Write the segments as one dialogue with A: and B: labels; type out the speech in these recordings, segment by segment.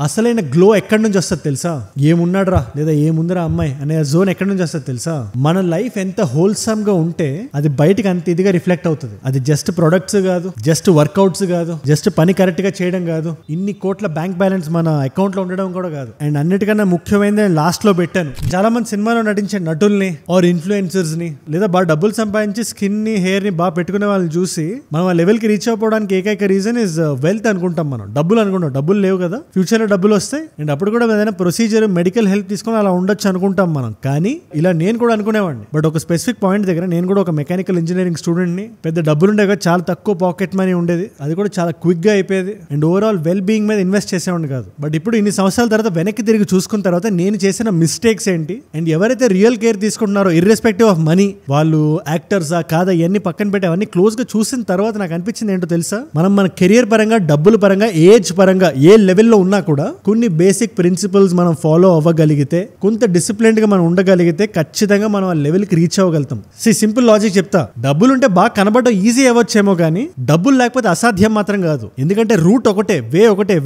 A: అసలైన గ్లో ఎక్కడి నుంచి వస్తుంది తెలుసా? ఏమున్నాడురా లేదా ఏముందిరా అమ్మాయి అనే జోన్ ఎక్కడి నుంచి వస్తుంది తెలుసా? మన లైఫ్ ఎంత హోల్సమ్ గా ఉంటే అది బయటకు అంత ఇదిగా రిఫ్లెక్ట్ అవుతుంది. అది జస్ట్ ప్రొడక్ట్స్ కాదు, జస్ట్ వర్కౌట్స్ కాదు, జస్ట్ పని కరెక్ట్ గా చేయడం కాదు, ఇన్ని కోట్ల బ్యాంక్ బ్యాలెన్స్ మన అకౌంట్ లో ఉండడం కూడా కాదు. అండ్ అన్నిటికన్నా ముఖ్యమైనది నేను లాస్ట్ లో పెట్టాను. చాలా మంది సినిమాలో నటించే నటుల్ని ఆర్ ఇన్ఫ్లుయెన్సర్స్ ని లేదా బాగా డబ్బులు సంపాదించి స్కిన్ ని హెయిర్ ని బాగా పెట్టుకునే వాళ్ళని చూసి మనం ఆ లెవెల్ కి రీచ్ అవ్వడానికి ఏకైక రీజన్ ఇస్ వెల్త్ అనుకుంటాం. మనం డబ్బులు అనుకుంటాం. డబ్బులు లేవు కదా, ఫ్యూచర్ లో డబ్బులు వస్తాయి అండ్ అప్పుడు కూడా ఏదైనా ప్రొసీజర్ మెడికల్ హెల్ప్ తీసుకొని అలా ఉండొచ్చు అనుకుంటాం మనం. కానీ ఇలా నేను కూడా అనుకునేవాడిని. బట్ ఒక స్పెసిఫిక్ పాయింట్ దగ్గర నేను కూడా ఒక మెకానికల్ ఇంజనీరింగ్ స్టూడెంట్ ని. పెద్ద డబ్బులు ఉండే కదా, చాలా తక్కువ పాకెట్ మనీ ఉండేది, అది కూడా చాలా క్విక్ గా అయిపోయేది అండ్ ఓవరాల్ వెల్ బీయింగ్ మీద ఇన్వెస్ట్ చేసేవాడిని కాదు. బట్ ఇప్పుడు ఇన్ని సంవత్సరాల తర్వాత వెనక్కి తిరిగి చూసుకున్న తర్వాత నేను చేసిన మిస్టేక్స్ ఏంటి అండ్ ఎవరైతే రియల్ కేర్ తీసుకుంటున్నారో ఇర్రెస్పెక్టివ్ ఆఫ్ మనీ, వాళ్ళు యాక్టర్సా కాదా ఇవన్నీ పక్కన పెట్టి అవన్నీ క్లోజ్ గా చూసిన తర్వాత నాకు అనిపించింది ఏంటో తెలుసా? మనం మన కెరియర్ పరంగా, డబ్బుల పరంగా, ఏజ్ పరంగా ఏ లెవెల్లో ఉన్నా కూడా కొన్ని బేసిక్ ప్రిన్సిపల్స్ మనం ఫాలో అవ్వగలిగితే, కొంత డిసిప్లిన్ గా మనం ఉండగలిగితే ఖచ్చితంగా మనం ఆ లెవెల్ కి రీచ్ అవ్వగలుగుతాం. సింపుల్ లాజిక్ చెప్తా. డబ్బులుంటే బాగా కనబడడం ఈజీ అవ్వచ్చేమో కానీ డబ్బులు లేకపోతే అసాధ్యం మాత్రం కాదు. ఎందుకంటే రూట్ ఒకటే,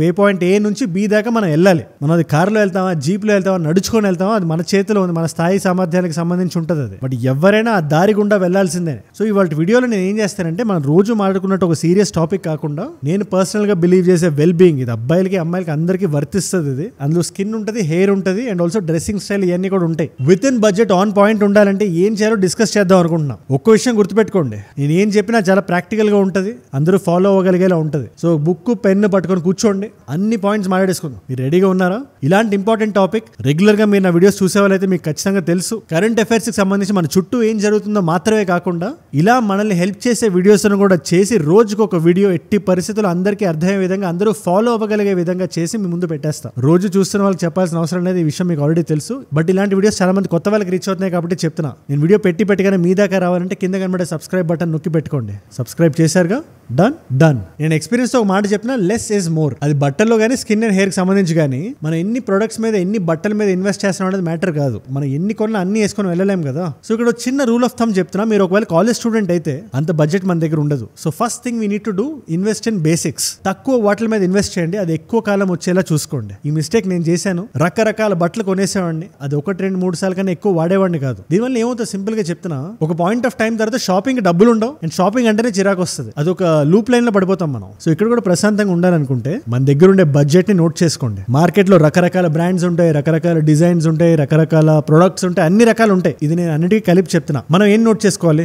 A: వే పాయింట్ ఏ నుంచి బి దాకా మనం వెళ్ళాలి. మనం అది కార్లో వెళ్తామా, జీప్ లో వెళ్తామా, నడుచుకొని వెళ్తామా, అది మన చేతిలో ఉంది, మన స్థాయి సామర్థ్యానికి సంబంధించి ఉంటుంది అది. బట్ ఎవరైనా ఆ దారి గుండా వెళ్లాల్సిందే. సో ఇవాళ వీడియోలో నేను ఏం చేస్తానంటే, మనం రోజు మాట్లాడుకున్నట్టు ఒక సీరియస్ టాపిక్ కాకుండా నేను పర్సనల్ గా బిలీవ్ చేసే వెల్ బీయింగ్, ఇది అబ్బాయిలకి అమ్మాయిలకి అందరికీ వర్తిస్తుంది. ఇది అందులో స్కిన్ ఉంటుంది, హెయిర్ ఉంటుంది అండ్ ఆల్సో డ్రెస్సింగ్ స్టైల్ ఇవన్నీ కూడా ఉంటాయి. With in budget on point ఉండాలంటే ఏం చేయాలో డిస్కస్ చేద్దాం అనుకుంటున్నాం. ఒక్క విషయం గుర్తుపెట్టుకోండి, నేను ఏం చెప్పినా చాలా ప్రాక్టికల్ గా ఉంటుంది, అందరూ ఫాలో అవ్వగలిగేలా ఉంటుంది. సో బుక్ పెన్ పట్టుకొని కూర్చోండి, అన్ని పాయింట్స్ మాట్లాడేసుకుందాం. మీరు రెడీగా ఉన్నారా? ఇలాంటి ఇంపార్టెంట్ టాపిక్ రెగ్యులర్ గా మీరు నా వీడియోస్ చూసే వాళ్ళైతే మీకు ఖచ్చితంగా తెలుసు. కరెంట్ అఫైర్స్ కి సంబంధించి మన చుట్టూ ఏం జరుగుతుందో మాత్రమే కాకుండా ఇలా మనల్ని హెల్ప్ చేసే వీడియోస్ కూడా చేసి రోజుకు ఒక వీడియో ఎట్టి పరిస్థితుల్లో అందరికీ అర్థమయ్యే విధంగా, అందరూ ఫాలో అవ్వగలిగే విధంగా చేసి మీ ముందు పెట్టేస్తా. రోజు చూస్తున్న వాళ్ళకి చెప్పాల్సిన అవసరం లేదు, ఈ విషయం మీకు ఆల్రెడీ తెలుసు. బట్ ఇలాంటి వీడియోస్ చాలా మంది కొత్త వాళ్ళకి రీచ్ అవుతున్నాయి కాబట్టి చెప్తున్నా. నేను వీడియో పెట్టగానే మీ దాకా రావాలంటే కింద కనబడే సబ్స్క్రైబ్ బటన్ నొక్కి పెట్టుకోండి. సబ్స్క్రైబ్ చేశారుగా? డన్. నేను ఎక్స్పీరియన్స్ తో ఒక మాట చెప్పిన, లెస్ ఇస్ మోర్. అది బట్టల్లో కానీ, స్కిన్ అండ్ హెయిర్ కి సంబంధించి కానీ, మనం ఎన్ని ప్రొడక్ట్స్ మీద, ఎన్ని బట్టల మీద ఇన్వెస్ట్ చేస్తున్నాం అనేది మ్యాటర్ కాదు. మనం ఎన్ని కొన్నా అన్ని వేసుకొని వెళ్ళలేం కదా. సో ఇక్కడ చిన్న రూల్ ఆఫ్ థంబ్ చెప్తున్నా. మీరు ఒకవేళ కాలేజ్ స్టూడెంట్ అయితే అంత బడ్జెట్ మన దగ్గర ఉండదు. So first thing we need to do, invest in basics. తక్కువ వాటి మీద ఇన్వెస్ట్ చేయండి, అది ఎక్కువ కాలం వచ్చేలా చూసుకోండి. ఈ మిస్టేక్ నేను చేశాను. రకరకాల బట్టలు కొనేసేవాడిని, అది 1-2-3 సార్లు కన్నా ఎక్కువ వాడేవాడిని కాదు. దీనివల్ల ఏమవుతుంది సింపుల్ గా చెప్తున్నా, ఒక పాయింట్ ఆఫ్ టైం తర్వాత షాపింగ్ డబ్బులు ఉండవు అండ్ షాపింగ్ అంటేనే చిరాకు వస్తుంది. అది ఒక లూప్ లైన్ లో పడిపోతాం మనం. సో ఇక్కడ కూడా ప్రశాంతంగా ఉండాలనుకుంటే మన దగ్గర ఉండే బడ్జెట్ ని నోట్ చేసుకోండి. మార్కెట్ లో రకరకాల బ్రాండ్స్ ఉంటాయి, రకరకాల డిజైన్స్ ఉంటాయి, రకరకాల ప్రొడక్ట్స్ ఉంటాయి, అన్ని రకాలు ఉంటాయి. ఇది నేను అన్నిటికీ కలిపి చెప్తున్నా. మనం ఏం నోట్ చేసుకోవాలి?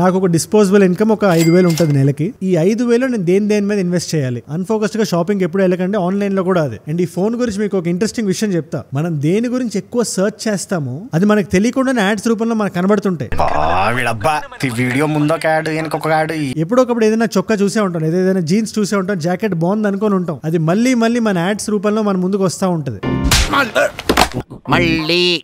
A: నాకు ఒక డిస్పోజబుల్ ఇన్కమ్ ఒక 5,000 ఉంటుంది నెలకి. ఈ 5,000 నేను దేని మీద ఇన్వెస్ట్ చేయాలి? అన్ఫోకస్డ్ గా షాపింగ్ ఎప్పుడు వెళ్ళకండి, ఆన్లైన్ లో కూడా అది. అండ్ ఈ ఫోన్ గురించి మీకు ఒక ఇంట్రెస్టింగ్ విషయం చెప్తా. మనం దేని గురించి ఎక్కువ సర్చ్ చేస్తామో అది మనకు తెలియకుండానే యాడ్స్ రూపంలో మనకు కనబడుతుంటాయి. ఎప్పుడొకప్పుడు ఏదైనా చొక్కా చూసే ఉంటాం, ఏదైనా జీన్స్ చూసే ఉంటాం, జాకెట్ బాగుంది అనుకొని ఉంటాం, అది మళ్ళీ మన యాడ్స్ రూపంలో మన ముందుకు వస్తూ ఉంటది.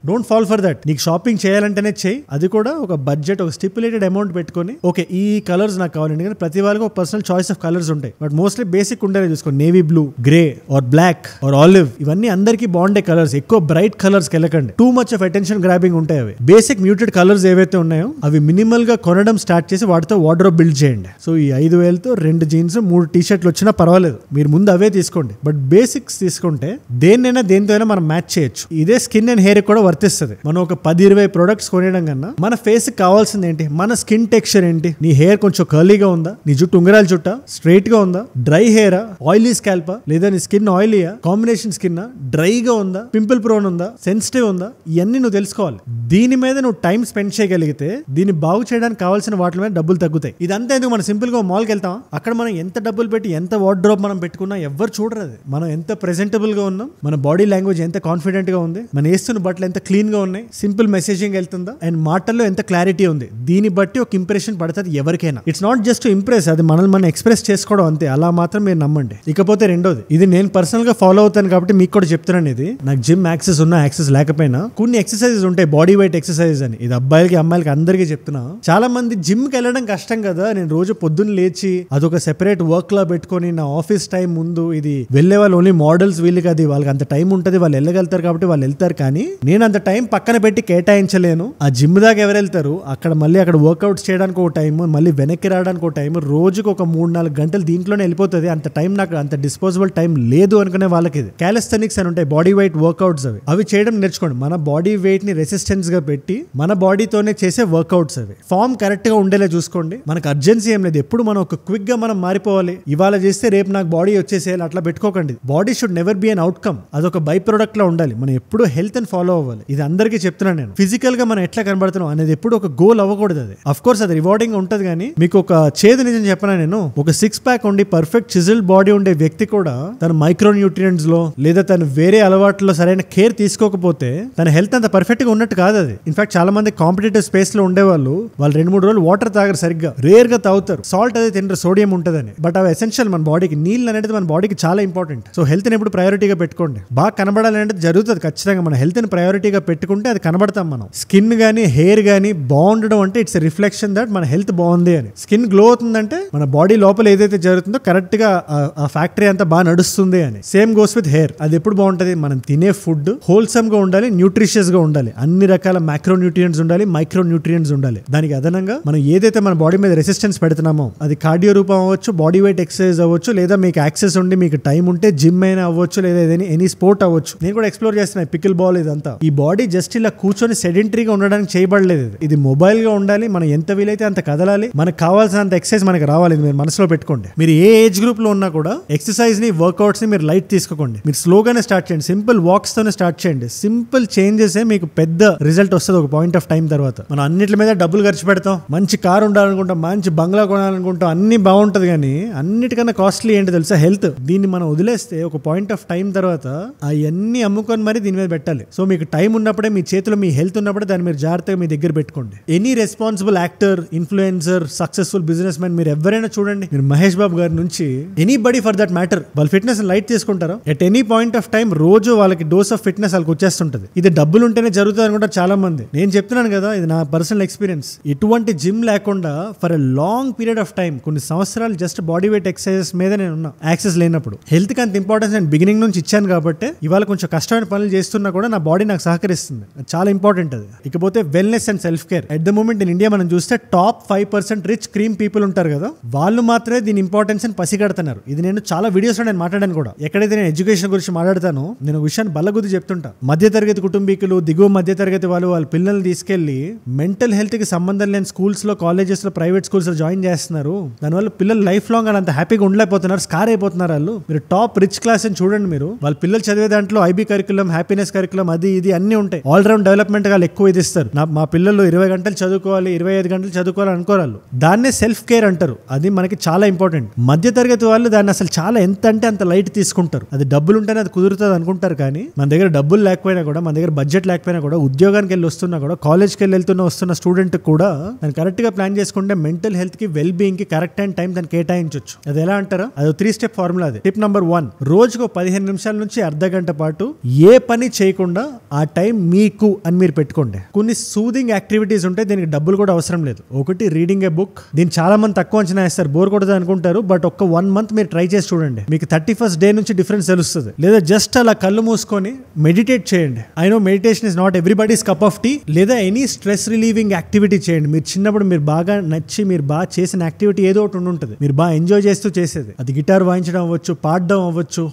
A: Don't fall for that. నీకు షాపింగ్ చేయాలంటేనే చెయ్యి, అది కూడా ఒక బడ్జెట్, ఒక స్టిపులేటెడ్ అమౌంట్ పెట్టుకొని, ఓకే ఈ కలర్స్ నాకు కావాలండి. కానీ ప్రతి వాళ్ళకి ఒక పర్సనల్ చాయిస్ ఆఫ్ కలర్స్ ఉంటాయి. బట్ మోస్ట్లీ బేసిక్ ఉండేది చూసుకో, navy blue, grey or black or olive, ఇవన్నీ అందరికీ బాగుండే కలర్స్. ఎక్కువ బ్రైట్ కలర్స్ కి వెళ్ళకండి, too much of attention grabbing ఉంటాయి. అవి బేసిక్ మ్యూటెడ్ కలర్స్ ఏవైతే ఉన్నాయో అవి మినిమల్ గా కొనడం స్టార్ట్ చేసి వాటితో వార్డ్రోబ్ బిల్డ్ చేయండి. సో ఈ 5,000తో 2 జీన్స్ 3 టీ-షర్ట్లు వచ్చినా పర్వాలేదు, మీరు ముందు అవే తీసుకోండి. బట్ బేసిక్స్ తీసుకుంటే దేంతో అయినా మనం మ్యాచ్ చేయొచ్చు. ఇదే స్కిన్ అండ్ హెయిర్ కూడా వర్తిస్తుంది. మనం ఒక 10-20 ప్రొడక్ట్స్ కొనడం కన్నా మన ఫేస్ కి కావాల్సింది ఏంటి? మన స్కిన్ టెక్స్చర్ ఏంటి? నీ హెయిర్ కొంచెం కర్లీగా ఉందా? నీ జుట్టు ఉంగరాల చుట్టా? స్ట్రైట్ గా ఉందా? డ్రై హెయిరా? ఆయిలీ స్కాల్పా? లేదా నీ స్కిన్ ఆయిలీయా? Combination skin? డ్రైగా ఉందా? పింపుల్ ప్రోన్ ఉందా? సెన్సిటివ్ ఉందా? ఇవన్నీ నువ్వు తెలుసుకోవాలి. దీని మీద నువ్వు టైం స్పెండ్ చేయగలిగితే దీన్ని బాగు చేయడానికి కావాల్సిన వాటి మీద డబ్బులు తగ్గుతాయి. ఇదంతా ఎందుకు? మనం సింపుల్ గా మాల్కి వెళ్తాం, అక్కడ మనం ఎంత డబ్బులు పెట్టి ఎంత వార్డ్రోబ్ మనం పెట్టుకున్నా ఎవరు చూడరు. అది మనం ఎంత ప్రెజెంటబుల్ గా ఉన్నాం, మన బాడీ లాంగ్వేజ్ ఎంత కాన్ఫిడెంట్ గా ఉంది, మన వేస్తున్న బట్టలు ఎంత క్లీన్ గా ఉన్నాయి, సింపుల్ మెసేజింగ్ వెళ్తుందా అండ్ మాటల్లో ఎంత క్లారిటీ ఉంది, దీన్ని బట్టి ఒక ఇంప్రెషన్ పడుతుంది ఎవరికైనా. It's not just to impress, అది మనల్ని మనం ఎక్స్ప్రెస్ చేసుకోవడం అంతే. అలా మాత్రం మీరు నమ్మండి. ఇకపోతే రెండోది, ఇది నేను పర్సనల్ గా ఫాలో అవుతాను కాబట్టి మీకు కూడా చెప్తున్నాను. ఇది నాకు జిమ్ యాక్సెస్ ఉన్నా యాక్సెస్ లేకపోయినా కొన్ని ఎక్సర్సైజెస్ ఉంటాయి, బాడీ వెయిట్ ఎక్సర్సైజ్ అని. ఇది అబ్బాయిలకి అమ్మాయిలకి అందరికీ చెప్తున్నా. చాలా మంది జిమ్ కి వెళ్ళడం కష్టం కదా, నేను రోజు పొద్దున్న లేచి అదొక సెపరేట్ వర్క్ లా పెట్టుకొని నా ఆఫీస్ టైం ముందు, ఇది వెళ్లే వాళ్ళు ఓన్లీ మోడల్స్, వీళ్ళకి అది వాళ్ళకి అంత టైం ఉంటుంది, వాళ్ళు వెళ్ళగలుగుతారు కాబట్టి వాళ్ళు వెళ్తారు అంటారు, కానీ నేను అంత టైం పక్కన పెట్టి కేటాయించలేను. ఆ జిమ్ దాకా ఎవరు వెళ్తారు, అక్కడ మళ్ళీ అక్కడ వర్కౌట్స్ చేయడానికి ఒక టైం, మళ్ళీ వెనక్కి రావడానికి ఒక టైం, రోజుకు ఒక 3-4 గంటలు దీంట్లోనే వెళ్ళిపోతుంది. అంత టైం నాకు, అంత డిస్పోజబుల్ టైం లేదు అనుకునే వాళ్ళకి ఇది క్యాలిస్థెనిక్స్ అని ఉంటాయి, బాడీ వెయిట్ వర్కౌట్స్. అవి చేయడం నేర్చుకోండి. మన బాడీ వెయిట్ ని రెసిస్టెన్స్ గా పెట్టి మన బాడీతోనే చేసే వర్కౌట్స్. అవి ఫామ్ కరెక్ట్ గా ఉండేలా చూసుకోండి. మనకు అర్జెన్సీ ఏం లేదు, ఎప్పుడు మనం ఒక క్విక్ గా మనం మారిపోవాలి, ఇవాళ చేస్తే రేపు నాకు బాడీ వచ్చేసేయాలి అట్లా పెట్టుకోకండి. Body should never be an outcome, అదొక బై ప్రొడక్ట్ లా ఉండాలి. మనం ఎప్పుడు హెల్త్ అని ఫాలో అవ్వాలి. ఇది అందరికీ చెప్తున్నాను నేను. ఫిజికల్ గా మనం ఎట్లా కనబడుతున్నాం అనేది ఎప్పుడు ఒక గోల్ అవ్వకూడదు. అది అఫ్ కోర్స్ అది రివార్డింగ్ ఉంటది, కానీ మీకు ఒక చేదు నిజం చెప్పనా, నేను ఒక 6 ప్యాక్ ఉండి పర్ఫెక్ట్ చిజిల్డ్ బాడీ ఉండే వ్యక్తి కూడా తన మైక్రో న్యూట్రియంట్స్ లో లేదా తను వేరే అలవాట్లలో సరైన కేర్ తీసుకోకపోతే తన హెల్త్ అంత పర్ఫెక్ట్ గా ఉన్నట్టు కాదు అది. ఇన్ఫాక్ట్ చాలా మంది కాంపిటేటివ్ స్పేస్ లో ఉండేవాళ్ళు 2-3 రోజులు వాటర్ తాగరు, సరిగ్గా రేర్ గా తాగుతారు, సాల్ట్ అదే తినరు, సోడియం ఉంటదని. బట్ అవి ఎసెన్షియల్ మన బాడీకి. నీళ్ళు అనేది మన బాడీకి చాలా ఇంపార్టెంట్. సో హెల్త్ ని ఎప్పుడు ప్రయారిటీగా పెట్టుకోండి. బాగా కనబడాలంటే జరుగుతుంది ఖచ్చితంగా. మన హెల్త్ ని ప్రయారిటీగా పెట్టుకుంటే అది కనబడతాం మనం. స్కిన్ గానీ హెయిర్ గానీ బాగుండడం అంటే ఇట్స్ రిఫ్లెక్షన్ దట్ మన హెల్త్ బాగుంది అని. స్కిన్ గ్లో అవుతుందంటే మన బాడీ లోపల ఏదైతే జరుగుతుందో కరెక్ట్ గా ఆ ఫ్యాక్టరీ అంతా బాగా నడుస్తుంది అని. Same goes with hair. అది ఎప్పుడు బాగుంటది, మనం తినే ఫుడ్ హోల్సమ్ గా ఉండాలి, న్యూట్రిషియస్ గా ఉండాలి, అన్ని రకాల మైక్రో న్యూట్రియంట్స్ ఉండాలి, మైక్రో న్యూట్రియంట్స్ ఉండాలి. దానికి అదనంగా మనం ఏదైతే మన బాడీ మీద రెసిస్టెన్స్ పెడుతున్నామో అది కార్డియో రూపం అవ్వచ్చు, బాడీ వెయిట్ ఎక్సర్సైజ్ అవ్వచ్చు, లేదా మీకు యాక్సెస్ ఉండి మీకు టైం ఉంటే జిమ్ అయినా అవ్వచ్చు, లేదా ఎనీ స్పోర్ట్ అవ్వచ్చు. నేను కూడా ఎక్స్ప్లోర్ చేస్తున్నాను పికిల్ బాల్ ఇదంతా. ఈ బాడీ జస్ట్ ఇలా కూర్చొని సెడెంటరీగా ఉండడానికి చేయబడలేదు. ఇది మొబైల్ గా ఉండాలి. మనం ఎంత వీలైతే అంత కదలాలి. మనకు కావాల్సినంత ఎక్సర్సైజ్ మనకి రావాలి. మీరు మనసులో పెట్టుకోండి. మీరు ఏ ఏజ్ గ్రూప్ లో ఉన్నా కూడా ఎక్సర్సైజ్ ని, వర్కౌట్స్ ని మీరు లైట్ తీసుకోండి. మీరు స్లోగానే స్టార్ట్ చేయండి. సింపుల్ వాక్స్ తోనే స్టార్ట్ చేయండి. సింపుల్ చేంజెస్ మీకు పెద్ద రిజల్ట్ వస్తుంది ఒక పాయింట్ ఆఫ్ టైం తర్వాత. మనం అన్నిటి మీద డబ్బులు ఖర్చు పెడతాం, మంచి కార్ ఉండాలనుకుంటాం, మంచి బంగ్లా కొనాలనుకుంటాం, అన్ని బాగుంటది, కానీ అన్నిటికన్నా కాస్ట్లీ ఏంటి తెలుసా, హెల్త్. దీన్ని మనం వదిలేస్తే ఒక పాయింట్ ఆఫ్ టైం తర్వాత అవన్నీ అమ్ముకొని మరి దీని మీద పెట్టాలి. సో మీకు టైం ఉన్నప్పుడే, మీ చేతిలో మీ హెల్త్ ఉన్నప్పుడే దాన్ని మీరు జాగ్రత్తగా మీ దగ్గర పెట్టుకోండి. Any responsible actor, influencer, successful business man మీరు ఎవరైనా చూడండి, మీరు మహేష్ బాబు గారి నుంచి ఎనీబడి ఫర్ దట్ మ్యాటర్, వాళ్ళు ఫిట్నెస్ లైట్ తీసుకుంటారు. At any point of time రోజు వాళ్ళకి డోస్ ఆఫ్ ఫిట్నెస్ వాళ్ళకి వచ్చేస్తుంటది. ఇది డబ్బులు ఉంటేనే జరుగుతుంది అనుకుంటారు చాలా మంది. నేను చెప్తున్నాను కదా, ఇది నా పర్సనల్ ఎక్స్పీరియన్స్. ఎటువంటి జిమ్ లేకుండా for a long period of time, కొన్ని సంవత్సరాలు జస్ట్ బాడీ వెయిట్ ఎక్సర్సైజెస్ మీద నేను ఉన్నా. యాక్సెస్ లేనప్పుడు హెల్త్ కి అంత ఇంపార్టెన్స్ నేను బిగినింగ్ నుంచి ఇచ్చాను కాబట్టి ఇవాళ కొంచెం కష్టమైన పనులు చేస్తున్నా కూడా నా బాడీ నాకు సహకరిస్తుంది. చాలా ఇంపార్టెంట్ అది. ఇకపోతే wellness and self care. At the moment in India మనం చూస్తే టాప్ 5% రిచ్ క్రీమ్ పీపుల్ ఉంటారు కదా, వాళ్ళు మాత్రమే దీని ఇంపార్టెన్స్ అని పసిగడుతున్నారు. ఇది నేను చాలా వీడియోస్ లో నేను మాట్లాడాను కూడా. ఎక్కడైతే నేను ఎడ్యుకేషన్ గురించి మాట్లాడతానో నేను విషయాన్ని బల్లగుద్ది చెప్తుంటా. మధ్యతరగతి కుటుంబీకులు, దిగువ మధ్యతరగతి వాళ్ళు వాళ్ళ పిల్లల్ని తీసుకెళ్లి మెంటల్ హెల్త్ కి సంబంధం లేని స్కూల్స్ లో, కాలేజెస్ లో, ప్రైవేట్ స్కూల్స్ లో జాయిన్ చేస్తున్నారు. దానివల్ల పిల్లలు లైఫ్ లాంగ్ అంత హ్యాపీగా ఉండలేకపోతున్నారు, స్కార్ అయిపోతున్నారు వాళ్ళు. మీరు టాప్ రిచ్ క్లాస్ అని చూడండి. మీరు వాళ్ళ పిల్లలు చదివే దాంట్లో ఐబీ కరికులం, హ్యాపీనెస్ కరికులం, అది ఇది అన్ని ఉంటాయి. ఆల్ రౌండ్ డెవలప్మెంట్ వాళ్ళు ఎక్కువ ఇది ఇస్తారు. మా పిల్లలు 20 గంటలు చదువుకోవాలి, 25 గంటలు చదువుకోవాలి అనుకోరాళ్ళు. దాన్నే సెల్ఫ్ కేర్ అంటారు. అది మనకి చాలా ఇంపార్టెంట్. మధ్యతరగతి వాళ్ళు దాన్ని అసలు చాలా ఎంత అంటే అంత లైట్ తీసుకుంటారు. అది డబ్బులు ఉంటేనే అది కుదురుతుంది అనుకుంటారు, కానీ మన దగ్గర డబ్బులు లేకపోయినా కూడా, మన దగ్గర బడ్జెట్ లేకపోయినా కూడా, ఉద్యోగానికి వెళ్ళి వస్తున్నా కూడా, కాలేజ్కి వెళ్ళి వస్తున్న స్టూడెంట్ కూడా దాన్ని కరెక్ట్ గా ప్లాన్ చేసుకుంటే మెంటల్ హెల్త్ కి, వెల్ బీయింగ్ కి కరెక్ట్ అయిన టైం దాన్ని కేటాయించవచ్చు. అది ఎలా అంటారా, అది 3 స్టెప్ ఫార్ములా. అది టిప్ నంబర్ 1, రోజుకు 15 నిమిషాల నుంచి అర్ధ గంట పాటు ఏ పని చేయకుండా ఆ టైం మీకు అని మీరు పెట్టుకోండి. కొన్ని సూదింగ్ యాక్టివిటీస్ ఉంటాయి, దీనికి డబ్బులు కూడా అవసరం లేదు. ఒకటి రీడింగ్ ఏ బుక్. దీన్ని చాలా మంది తక్కువ అంచనా వేస్తారు, బోర్ కొడదు అనుకుంటారు. బట్ ఒక్క 1 మంత్ మీరు ట్రై చేసి చూడండి, మీకు 31st డే నుంచి డిఫరెన్స్ తెలుస్తుంది. లేదా జస్ట్ అలా కళ్ళు మూసుకొని మెడిటేట్ చేయండి. I know meditation is not everybody's cup of tea. లేదా ఎనీ స్ట్రెస్ రిలీవింగ్ యాక్టివిటీ చేయండి. మీరు చిన్నప్పుడు మీరు బాగా నచ్చి మీరు బాగా చేసిన యాక్టివిటీ ఏదో ఒకటి ఉంటుంది, మీరు బాగా ఎంజాయ్ చేస్తూ చేసేది. అది గిటార్ వాయించడం అవ్వచ్చు, పాడడం అవ్వచ్చు,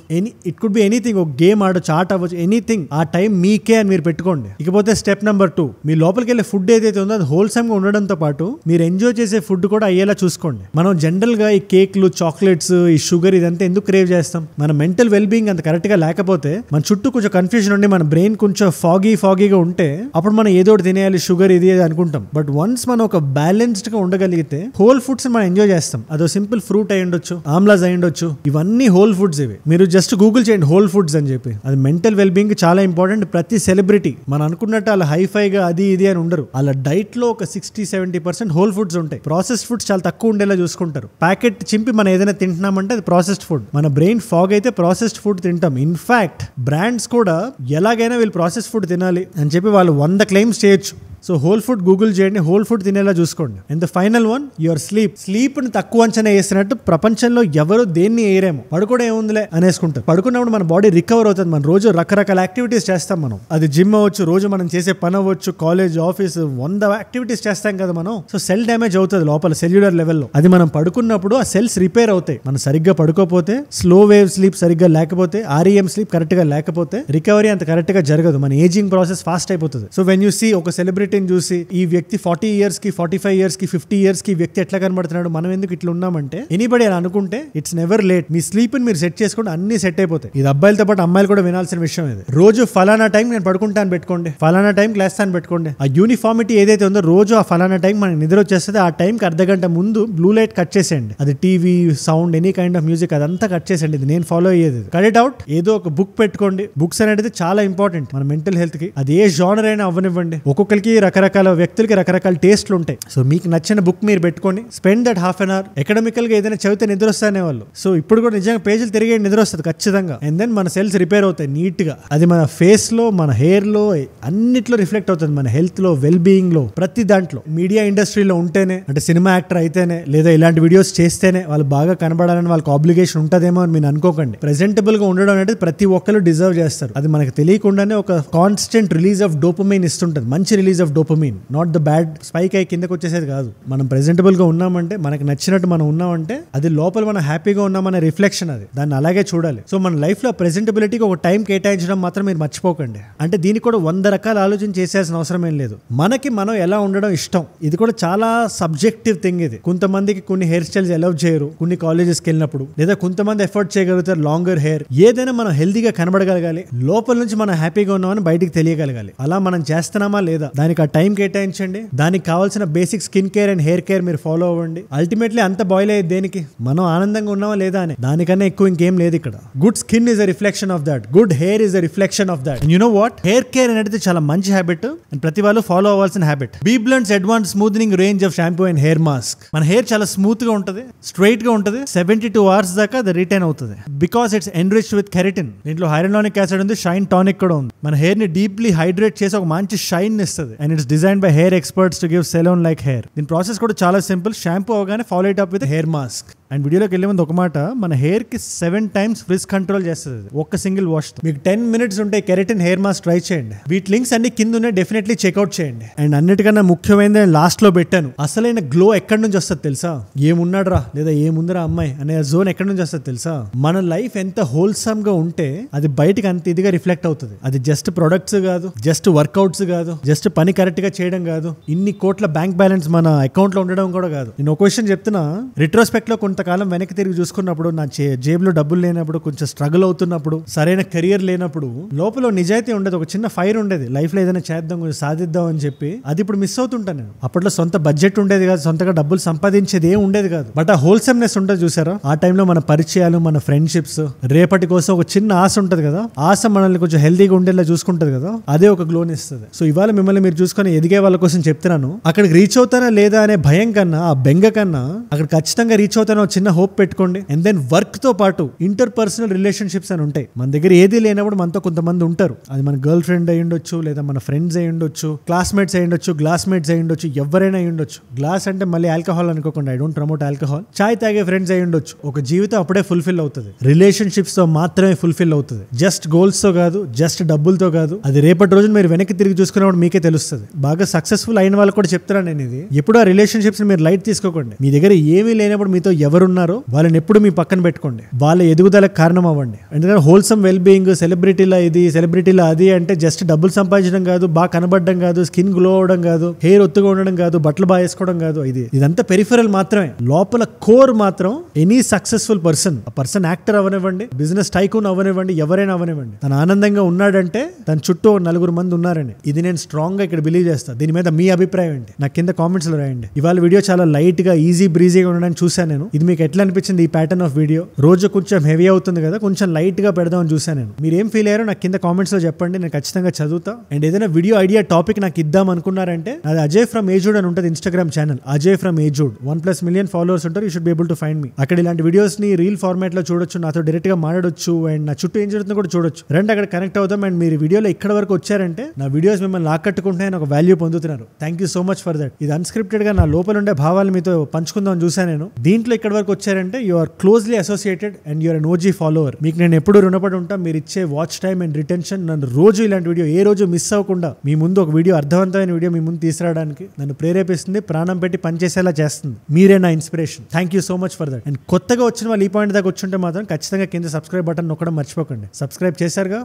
A: ఇట్ కుడ్ బి ఎనీథింగ్. ఒక గేమ్ ఆడొచ్చు, ఆట అవ్వచ్చు, ఎనీథింగ్. ఆ టైం మీకే అని మీరు పెట్టుకోండి. ఇకపోతే స్టెప్ నెంబర్ 2, మీ లోపలికి వెళ్ళే ఫుడ్ ఏదైతే ఉందో అది హోల్సమ్ గా ఉండడంతో పాటు మీరు ఎంజాయ్ చేసే ఫుడ్ కూడా అయ్యేలా చూసుకోండి. మనం జనరల్ గా ఈ కేక్లు, చాక్లెట్స్, ఈ షుగర్ ఇదంతా ఎందుకు క్రేవ్ చేస్తాం? మన మెంటల్ వెల్ బీయింగ్ అంత కరెక్ట్ గా లేకపోతే, మన చుట్టూ కొంచెం కన్ఫ్యూజన్ ఉండి మన బ్రెయిన్ కొంచెం ఫాగీగా ఉంటే అప్పుడు మనం ఏదో ఒకటి తినేయాలి, షుగర్ ఇది అనుకుంటాం. బట్ వన్స్ మనం ఒక బ్యాలెన్స్డ్ గా ఉండగలిగితే హోల్ ఫుడ్స్ మనం ఎంజాయ్ చేస్తాం. అదో సింపుల్ ఫ్రూట్ అయి ఉండొచ్చు, ఆమ్లాస్ అయి ఉండొచ్చు, ఇవన్నీ హోల్ ఫుడ్స్. ఇవి మీరు జస్ట్ గూగుల్ చేయండి హోల్ ఫుడ్స్ అని చెప్పి. అది మెంటల్ వెల్ బీయింగ్ చాలా ఇంపార్టెంట్. ప్రతి సెలబ్రిటీ మనం అనుకున్నట్టు అలా హైఫైగా అది ఇది అని ఉండరు. అలా డైట్ లో ఒక 60-70% హోల్ ఫుడ్స్ ఉంటాయి. ప్రాసెస్డ్ ఫుడ్స్ చాలా తక్కువ ఉండేలా చూసుకుంటారు. ప్యాకెట్ చింపి మనం ఏదైనా తింటున్నామంటే అది ప్రాసెస్డ్ ఫుడ్. మన బ్రెయిన్ ఫాగ్ అయితే ప్రాసెస్డ్ ఫుడ్ తింటాం. ఇన్ఫాక్ట్ బ్రాండ్స్ కూడా ఎలాగైనా వీళ్ళు ప్రాసెస్డ్ ఫుడ్ తినాలి అని చెప్పి వాళ్ళు 100 క్లెయిమ్స్ చేయొచ్చు. సో హోల్ ఫుడ్ గూగుల్ చేయండి, హోల్ ఫుడ్ తినేలా చూసుకోండి. And the final one, your sleep ని తక్కువ అంచనా వేసినట్టు ప్రపంచంలో ఎవరు దేన్ని వేయరేమో. పడుకోవడం ఏముందిలే అనేసుకుంటారు. పడుకున్నప్పుడు మన బాడీ రికవర్ అవుతుంది. మనం రోజు రకరకాల యాక్టివిటీస్ చేస్తాం. మనం అది జిమ్ అవ్వచ్చు, రోజు మనం చేసే పని అవ్వచ్చు, కాలేజ్ ఆఫీస్ 100 యాక్టివిటీస్ చేస్తాం కదా మనం. సో సెల్ డ్యామేజ్ అవుతుంది లోపల సెల్యులర్ లెవెల్లో. అది మనం పడుకున్నప్పుడు ఆ సెల్స్ రిపేర్ అవుతాయి. మనం సరిగ్గా పడుకోపోతే, స్లో వేవ్ స్లీప్ సరిగ్గా లేకపోతే, REM స్లీప్ కరెక్ట్ గా లేకపోతే రికవరీ అంత కరెక్ట్ గా జరగదు. మన ఏజింగ్ ప్రాసెస్ ఫాస్ట్ అయిపోతుంది. సో వెన్ యూ సీ ఒక సెలబ్రిటీని చూసి ఈ వ్యక్తి 40 years కి 45 years కి 50 years కి వ్యక్తి ఎట్లా కనబడుతున్నాడు, మనం ఎందుకు ఇట్లా ఉన్నామంటే, ఎనీబడి అని అనుకుంటే it's never late. Me sleep ని మీరు సెట్ చేసుకుంటే అన్ని సెట్ అయిపోతాయి. ఇది అబ్బాయిలతో పాటు అమ్మాయిలు కూడా వినాల్సిన విషయం ఇది. రోజు ఫలానా టైం నేను పడుకుంటాను పెట్టుకోండి, ఫలానా టైం లేస్తాను పెట్టుకోండి. ఆ యూనిఫార్మిటీ ఏదైతే ఉందో, రోజు ఆ ఫలానా టైం మనకి నిద్ర వచ్చేస్తుంది. ఆ టైంకి అర్ధగంట ముందు బ్లూ లైట్ కట్ చేసేయండి. అది TV sound, any kind of music అదంతా కట్ చేసేయండి. ఇది నేను ఫాలో అయ్యేది. Cut it out. ఏదో ఒక బుక్ పెట్టుకోండి. బుక్స్ అనేది చాలా ఇంపార్టెంట్ మన మెంటల్ హెల్త్ కి. అది ఏ జానర్ అయినా అవ్వనివ్వండి. ఒక్కొక్కరికి రకరకాల వ్యక్తులకి రకరకాల టేస్ట్లు ఉంటాయి. సో మీకు నచ్చిన బుక్ మీరు పెట్టుకొని spend that half an hour. Academical గా ఏదైనా చదివితే నిద్ర వస్తానే వాళ్ళు. సో ఇప్పుడు కూడా నిజంగా పేజీలు తిరిగే నిద్ర వస్తుంది ఖచ్చితంగా. అండ్ దెన్ మన సెల్స్ రిపేర్ అవుతాయి నీట్ గా. అది మన ఫేస్ లో, మన హెయిర్ లో, అన్నిట్లో రిఫ్లెక్ట్ అవుతుంది. మన హెల్త్ లో, వెల్ బీయింగ్ లో, ప్రతి దాంట్లో. మీడియా ఇండస్ట్రీలో ఉంటేనే, అంటే సినిమా యాక్టర్ అయితేనే, లేదా ఇలాంటి వీడియోస్ చేస్తేనే వాళ్ళు బాగా కనబడాలని వాళ్ళకి ఆబ్లిగేషన్ ఉంటదేమో అని మీరు అనుకోకండి. ప్రెజెంటబుల్ గా ఉండడం అనేది ప్రతి ఒక్కరు డిజర్వ్ చేస్తారు. అది మనకు తెలియకుండానే ఒక కాన్స్టెంట్ రిలీజ్ ఆఫ్ డోపమైన్ ఇస్తుంటది. మంచి release of dopamine, not the bad spike అయి కిందకు వచ్చేసేది కాదు. మనం ప్రెజెంటబుల్ గా ఉన్నామంటే, మనకు నచ్చినట్టు మనం ఉన్నామంటే, అది లోపల మనం హ్యాపీగా ఉన్నామనే రిఫ్లెక్షన్. అది దాన్ని అలాగే చూడాలి. సో మన లైఫ్ లో ప్రెజెంటబిలిటీకి ఒక టైం కేటాయించడం మాత్రం మీరు మర్చిపోకండి. అంటే దీనికి కూడా 100 రకాల ఆలోచన చేసేయాల్సిన అవసరం ఏం లేదు. మనకి మనం ఎలా ఉండడం ఇష్టం, ఇది కూడా చాలా సబ్జెక్టివ్ థింగ్. ఇది కొంతమందికి కొన్ని హెయిర్ స్టైల్స్ అలౌ చేయరు కొన్ని కాలేజెస్కి వెళ్ళినప్పుడు, లేదా కొంతమంది ఎఫర్ట్ చేయగలుగుతారు లాంగర్ హెయిర్. ఏదైనా మనం హెల్తీగా కనబడగలగాలి, లోపల నుంచి మనం హ్యాపీగా ఉన్నామని బయటికి తెలియగలగాలి. అలా మనం చేస్తున్నామా లేదా, దానికి ఆ టైం కేటాయించండి. దానికి కావాల్సిన basic skin care and hair care మీరు ఫాలో అవ్వండి. అల్టిమేట్లీ అంత బాయిల్ అయ్యేది దేనికి, మనం ఆనందంగా ఉన్నామా లేదా అని. దానికన్నా ఎక్కువ ఇంకేం లేదు ఇక్కడ. Good skin is a reflection of that, good hair is a reflection of that. You know what, hair care అనేది చాలా మంచి హ్యాబిట్ అండ్ ప్రతి వాళ్ళు ఫాలో అవ్వాల్సిన habit. B blends advance smoothing range of shampoo and hair mask. మన hair చాలా smooth గా ఉంటుంది, స్ట్రైట్ గా ఉంటుంది. 72 hours దాకా అది రిటైన్ అవుతుంది. Because it's enriched with keratin. దీంట్లో హైరలానిక్ యాసిడ్ ఉంది, షైన్ టానిక్ కూడా ఉంది. మన హెయిర్ ని డీప్లీ హైడ్రేట్ చేసి ఒక మంచి షైన్ ఇస్తుంది. And it's design by hair experts to give salon like hair. దీని ప్రాసెస్ కూడా చాలా సింపుల్. షాంపూ అవగానే follow it up with hair mask. And వీడియోలోకి వెళ్ళే ముందు ఒక మాట, మన హెయిర్ కి 7 times ఫ్రిజ్ కంట్రోల్ చేస్తుంది ఒక్క సింగిల్ వాష్. మీకు 10 minutes ఉంటే కెరటిన్ హెయిర్ మాస్క్ ట్రై చేయండి. వీటి లింక్స్ అన్ని కింద ఉన్నాయి, డెఫినెట్లీ చెక్అౌట్ చేయండి. అండ్ అన్నిటికన్నా ముఖ్యమైనది లాస్ట్ లో పెట్టాను, అసలైన గ్లో ఎక్కడి నుంచి వస్తుంది తెలుసా? ఏమున్నాడు రా, లేదా ఏముందిరా అమ్మాయి అనే జోన్ ఎక్కడి నుంచి వస్తుంది తెలుసా? మన లైఫ్ ఎంత హోల్సమ్ గా ఉంటే అది బయటకి అంత ఇదిగా రిఫ్లెక్ట్ అవుతుంది. అది జస్ట్ ప్రొడక్ట్స్ కాదు, జస్ట్ వర్కౌట్స్ కాదు, జస్ట్ పని కరెక్ట్ గా చేయడం కాదు, ఇన్ని కోట్ల బ్యాంక్ బ్యాలెన్స్ మన అకౌంట్ లో ఉండడం కూడా కాదు. నేను ఒక క్వశ్చన్ చెప్తున్నా, రిట్రోస్పెక్ట్ లో కొంతకాలం వెనక్కి తిరిగి చూసుకున్నప్పుడు, నా జేబులో డబ్బులు లేనప్పుడు, కొంచెం స్ట్రగుల్ అవుతున్నప్పుడు, సరైన కెరియర్ లేనప్పుడు, లోపల నిజాయితీ ఉండేది, ఒక చిన్న ఫైర్ ఉండేది. లైఫ్ లో ఏదైనా చేద్దాం, కొంచెం సాధిద్దాం అని చెప్పి. అది ఇప్పుడు మిస్ అవుతుంటాను నేను. అప్పట్లో సొంత బడ్జెట్ ఉండేది కాదు, సొంతగా డబ్బులు సంపాదించేది ఏం ఉండేది కాదు. బట్ ఆ హోల్సమ్నెస్ ఉంటుంది చూసారా, ఆ టైంలో మన పరిచయాలు, మన ఫ్రెండ్షిప్స్, రేపటి కోసం ఒక చిన్న ఆశ ఉంటుంది కదా, ఆశ మనల్ని కొంచెం హెల్తీగా ఉండేలా చూసుకుంటది కదా, అదే ఒక గ్లోని ఇస్తుంది. సో ఇవాళ మిమ్మల్ని మీరు చూసుకొని ఎదిగే వాళ్ళ కోసం చెప్తున్నాను. అక్కడికి రీచ్ అవుతానా లేదా అనే భయం కన్నా, ఆ బెంగ కన్నా, అక్కడ ఖచ్చితంగా రీచ్ అవుతానో చిన్న హోప్ పెట్టుకోండి. అండ్ దెన్ వర్క్ తో పాటు ఇంటర్ పర్సనల్ రిలేషన్షిప్స్ అని ఉంటాయి. మన దగ్గర ఏది లేనప్పుడు మనతో కొంతమంది ఉంటారు. అది మన గర్ల్ ఫ్రెండ్ అయి ఉండొచ్చు, లేదా మన ఫ్రెండ్స్ అయి ఉండొచ్చు, క్లాస్మేట్స్ అయి ఉండొచ్చు, గ్లాస్మేట్స్ అయి ఉండొచ్చు, ఎవరైనా అయి ఉండొచ్చు. గ్లాస్ అంటే మళ్ళీ ఆల్కహాల్ అనుకోకుండా, ఐ డోంట్ ప్రమోట్ ఆల్కహాల్. చాయ్ తాగే ఫ్రెండ్స్ అయి ఉండొచ్చు. ఒక జీవితం అప్పుడే ఫుల్ఫిల్ అవుతుంది. రిలేషన్షిప్స్ తో మాత్రమే ఫుల్ఫిల్ అవుతుంది. జస్ట్ గోల్స్ తో కాదు, జస్ట్ డబ్బులతో కాదు. అది రేపటి రోజు మీరు వెనక్కి తిరిగి చూసుకున్నప్పుడు మీకే తెలుస్తుంది. బాగా సక్సెస్ఫుల్ అయిన వాళ్ళు కూడా చెప్తున్నాను నేను ఇది. ఎప్పుడు ఆ రిలేషన్షిప్స్ మీరు లైట్ తీసుకోకండి. మీ దగ్గర ఏమీ లేనప్పుడు మీతో ఎవరున్నారో వాళ్ళని ఎప్పుడు మీ పక్కన పెట్టుకోండి. వాళ్ళ ఎదుగుదలకు కారణం అవ్వండి. ఎందుకంటే హోల్సమ్ వెల్ బీయింగ్, సెలబ్రిటీలా ఇది, సెలబ్రిటీలా అది అంటే జస్ట్ డబ్బులు సంపాదించడం కాదు, బాగా కనబడడం కాదు, స్కిన్ గ్లో అవడం కాదు, హెయిర్ ఒత్తుగా ఉండడం కాదు, బట్టలు బాగా వేసుకోవడం కాదు. ఇదంతా పెరిఫరల్ మాత్రమే. లోపల కోర్ మాత్రం ఎనీ సక్సెస్ఫుల్ పర్సన్, ఆ పర్సన్ యాక్టర్ అవనివ్వండి, బిజినెస్ టైకూన్ అవనివ్వండి, ఎవరైనా అవనివ్వండి, తను ఆనందంగా ఉన్నాడంటే తన చుట్టూ 4 మంది ఉన్నారని. ఇది నేను స్ట్రాంగ్ గా ఇక్కడ బిలీవ్ చేస్తాను. దీని మీద మీ అభిప్రాయం ఏంటి నాకు కింద కామెంట్స్ లో రాయండి. ఇవాళ వీడియో చాలా లైట్ గా, ఈజీ బ్రీజీగా ఉండడానికి చూసాను నేను. ఇది మీకు ఎట్లా అనిపించింది ఈ ప్యాటర్న్ ఆఫ్ వీడియో? రోజు కొంచెం హెవీ అవుతుంది కదా, కొంచెం లైట్ గా పెడదామని చూసాను నేను. మీరు ఏం ఫీల్ అయ్యారో నాకు కింద కామెంట్స్ లో చెప్పండి, నేను ఖచ్చితంగా చదువుతా. అండ్ ఏదైనా వీడియో ఐడియా టాపిక్ నాకు ఇద్దాం అనుకున్నారంటే అది అజయ్ ఫ్రమ్ ఏజూడ్ అని ఉంటుంది ఇన్స్టాగ్రామ్ ఛానల్, అజయ్ ఫ్రమ్ ఏజూడ్. 1+ మిలియన్ ఫాలోవర్స్ ఉంటారు. You should be able to find me. అక్కడ ఇలాంటి వీడియోస్ ని రీల్ ఫార్మాట్ లో చూడొచ్చు, నాతో డైరెక్ట్ గా మాట్లాడొచ్చు, అండ్ నా చుట్టూ ఏం జరుగుతుందో కూడా చూడొచ్చు. రెండు అక్కడ కనెక్ట్ అవుతాం. అండ్ మీరు వీడియోలో ఇక్కడ వరకు వచ్చారంటే నా వీడియోస్ మిమ్మల్ని ఆకట్టుకుంటున్నాయని ఒక వాల్యూ పొందుతున్నారు. Thank you so much for that. ఇది అన్స్క్రిప్టెడ్ గా నా లోపల ఉండే భావాలు మీతో పంచుకుందాం చూసాను నేను. దీంట్లో ఇక్కడ వరకు వచ్చారంటే you are closely associated and you're an OG follower. మీకు నేను ఎప్పుడు రుణపడి ఉంటా. మీరు ఇచ్చే వాచ్ టైమ్ అండ్ రిటెన్షన్ నన్ను రోజు ఇలాంటి వీడియో ఏ రోజు మిస్ అవ్వకుండా మీ ముందు ఒక వీడియో, అర్థవంతమైన వీడియో మీ ముందు తీసుకురావడానికి నన్ను ప్రేరేపిస్తుంది, ప్రాణం పెట్టి పనిచేసేలా చేస్తుంది. మీరే నా inspiration. Thank you so much for that. And కొత్తగా వచ్చిన వాళ్ళు ఈ పాయింట్ దాకా వచ్చుంటే మాత్రం ఖచ్చితంగా కింద సబ్స్క్రైబ్ బటన్ నొక్కడం మర్చిపోకండి. సబ్స్క్రైబ్ చేశారుగా?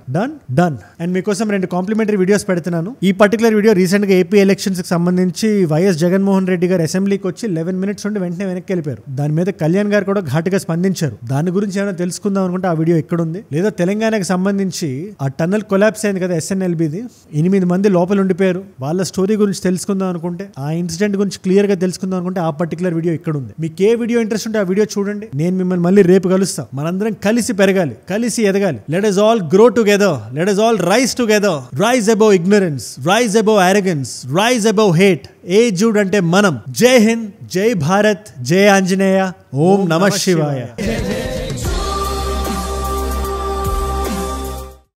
A: డన్. అండ్ మీకోసం 2 కాంప్లిమెంటరీ వీడియోస్ పెడుతున్నాను. ఈ పర్టికులర్ వీడియో రీసెంట్ గా ఏపీ ఎలక్షన్స్ కి సంబంధించి వైఎస్ జగన్మోహన్ రెడ్డి గారు అసెంబ్లీకి వచ్చి 11 మినిట్స్ ఉండి వెంటనే వెనక్కి వెళ్ళిపోయారు. దాని మీద కళ్యాణ్ గారు కూడా ఘాటుగా స్పందించారు. దాని గురించి ఏమైనా తెలుసుకుందాం అనుకుంటే ఆ వీడియో ఇక్కడ ఉంది. లేదా తెలంగాణకి సంబంధించి ఆ టన్నల్ కొలాప్స్ అయింది కదా SNLBది, 8 మంది లోపల ఉండిపోయారు. వాళ్ళ స్టోరీ గురించి తెలుసుకుందాం అనుకుంటే, ఆ ఇన్సిడెంట్ గురించి క్లియర్ గా తెలుసుకుందాం అనుకుంటే ఆ పర్టికులర్ వీడియో ఇక్కడ ఉంది. మీకు ఏ వీడియో ఇంట్రెస్ట్ ఉంటే ఆ వీడియో చూడండి. నేను మిమ్మల్ని మళ్ళీ రేపు కలుస్తా. మనందరం కలిసి పెరగాలి, కలిసి ఎదగాలి. Let us all grow together. Let us all rise together. Rise above ignorance, rise above arrogance, rise above hate. ఏజూడ్ అంటే మనం. జై హింద్, జై భారత్, జై ఆంజనేయ, ఓం నమః శివాయ.